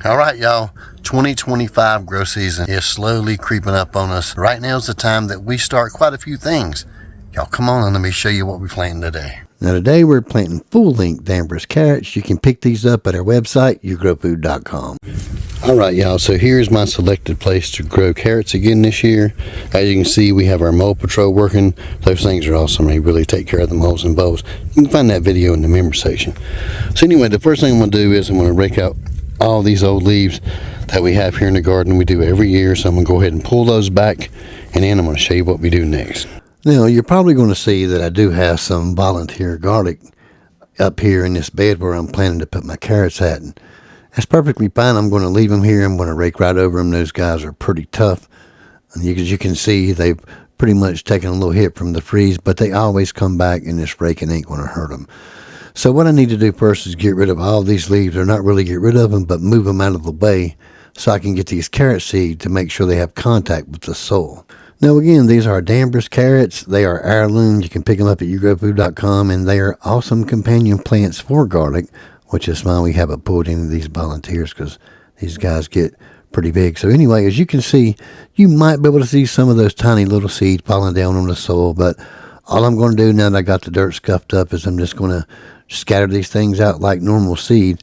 All right, y'all, 2025 grow season is slowly creeping up on us. Right now is the time that we start quite a few things. Y'all come on and let me show you what we're planting today. Now today we're planting full-length Danvers carrots. You can pick these up at our website, yougrowfood.com. All right, y'all, so here's my selected place to grow carrots again this year. As you can see, we have our mold patrol working. Those things are awesome. They really take care of the moles and bulbs. You can find that video in the member section. So anyway, the first thing I'm going to do is I'm going to rake out all these old leaves that we have here in the garden. We do every year, so I'm going to go ahead and pull those back, and then I'm going to show you what we do next. Now, you're probably going to see that I do have some volunteer garlic up here in this bed where I'm planning to put my carrots at, and that's perfectly fine. I'm going to leave them here. I'm going to rake right over them. Those guys are pretty tough, and as you can see, they've pretty much taken a little hit from the freeze, but they always come back, and this raking ain't going to hurt them. So what I need to do first is get rid of all these leaves, or not really get rid of them, but move them out of the way so I can get these carrot seed to make sure they have contact with the soil. Now again, these are Danvers carrots. They are heirloom. You can pick them up at yougrowfood.com, and they are awesome companion plants for garlic, which is why we haven't pulled any of these volunteers, because these guys get pretty big. So anyway, as you can see, you might be able to see some of those tiny little seeds falling down on the soil, but all I'm going to do now that I got the dirt scuffed up is I'm just going to scatter these things out like normal seed.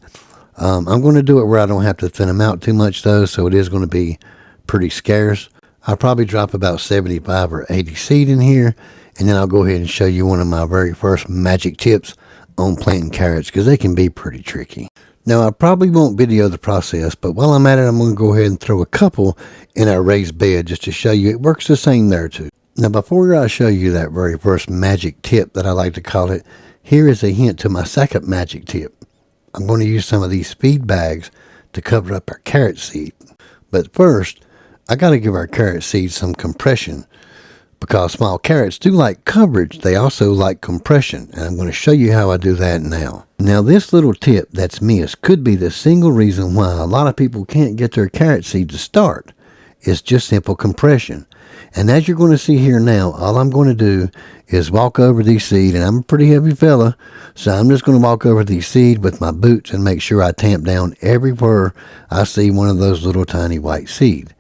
I'm going to do it where I don't have to thin them out too much though, so it is going to be pretty scarce. I'll probably drop about 75 or 80 seed in here, and then I'll go ahead and show you one of my very first magic tips on planting carrots, because they can be pretty tricky. Now I probably won't video the process, but while I'm at it, I'm going to go ahead and throw a couple in our raised bed just to show you it works the same there too. Now before I show you that very first magic tip that I like to call it, here is a hint to my second magic tip. I'm going to use some of these feed bags to cover up our carrot seed. But first, I got to give our carrot seed some compression, because small carrots do like coverage. They also like compression, and I'm going to show you how I do that now. Now this little tip that's missed could be the single reason why a lot of people can't get their carrot seed to start. It's just simple compression. And as you're going to see here now, all I'm going to do is walk over these seed, and I'm a pretty heavy fella, so I'm just going to walk over these seed with my boots and make sure I tamp down everywhere I see one of those little tiny white seed.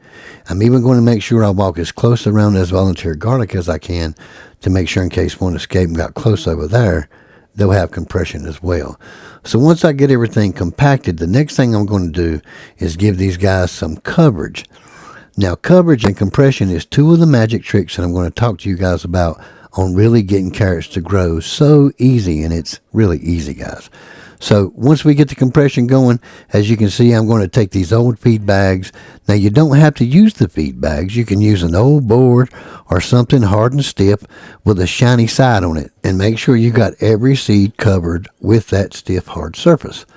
I'm even going to make sure I walk as close around this volunteer garlic as I can to make sure in case one escaped and got close over there, they'll have compression as well. So once I get everything compacted, the next thing I'm going to do is give these guys some coverage. Now coverage and compression is two of the magic tricks that I'm going to talk to you guys about on really getting carrots to grow so easy, and it's really easy, guys. So once we get the compression going, as you can see, I'm going to take these old feed bags. Now you don't have to use the feed bags. You can use an old board or something hard and stiff with a shiny side on it, and make sure you got every seed covered with that stiff hard surface.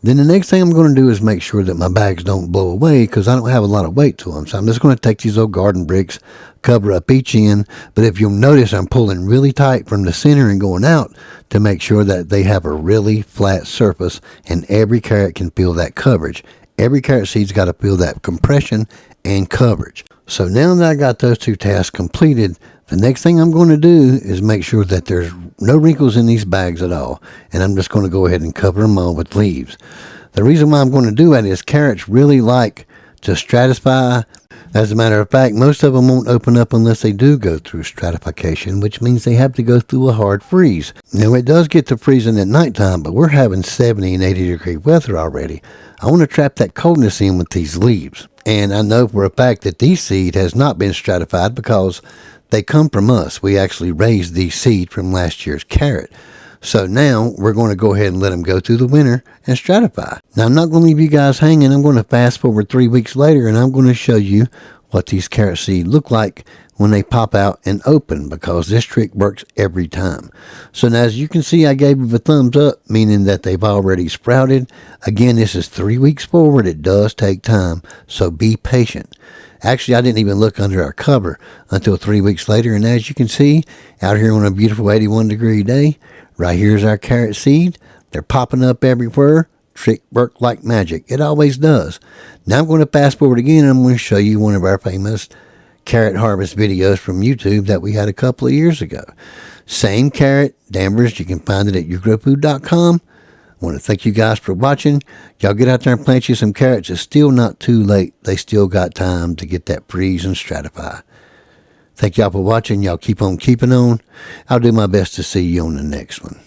Then the next thing I'm going to do is make sure that my bags don't blow away, because I don't have a lot of weight to them. So I'm just going to take these old garden bricks, cover up each end. But if you'll notice, I'm pulling really tight from the center and going out to make sure that they have a really flat surface, and every carrot can feel that coverage. Every carrot seed's got to feel that compression and coverage. So now that I got those two tasks completed, the next thing I'm going to do is make sure that there's no wrinkles in these bags at all. And I'm just going to go ahead and cover them all with leaves. The reason why I'm going to do that is carrots really like to stratify. As a matter of fact, most of them won't open up unless they do go through stratification, which means they have to go through a hard freeze. Now it does get to freezing at nighttime, but we're having 70 and 80 degree weather already. I want to trap that coldness in with these leaves. And I know for a fact that these seed has not been stratified, because they come from us. We actually raised these seed from last year's carrot. So now we're going to go ahead and let them go through the winter and stratify. Now I'm not going to leave you guys hanging. I'm going to fast forward 3 weeks later, and I'm going to show you what these carrot seed look like when they pop out and open, because this trick works every time. So now as you can see, I gave you a thumbs up, meaning that they've already sprouted. Again, this is 3 weeks forward. It does take time, so be patient. Actually, I didn't even look under our cover until 3 weeks later, and as you can see, out here on a beautiful 81 degree day, right here's our carrot seed. They're popping up everywhere. Trick worked like magic. It always does. Now I'm going to fast forward again, and I'm going to show you one of our famous carrot harvest videos from YouTube that we had a couple of years ago. Same carrot, Danvers. You can find it at yougrowfood.com. I want to thank you guys for watching. Y'all get out there and plant you some carrots. It's still not too late. They still got time to get that freeze and stratify. Thank y'all for watching. Y'all keep on keeping on. I'll do my best to see you on the next one.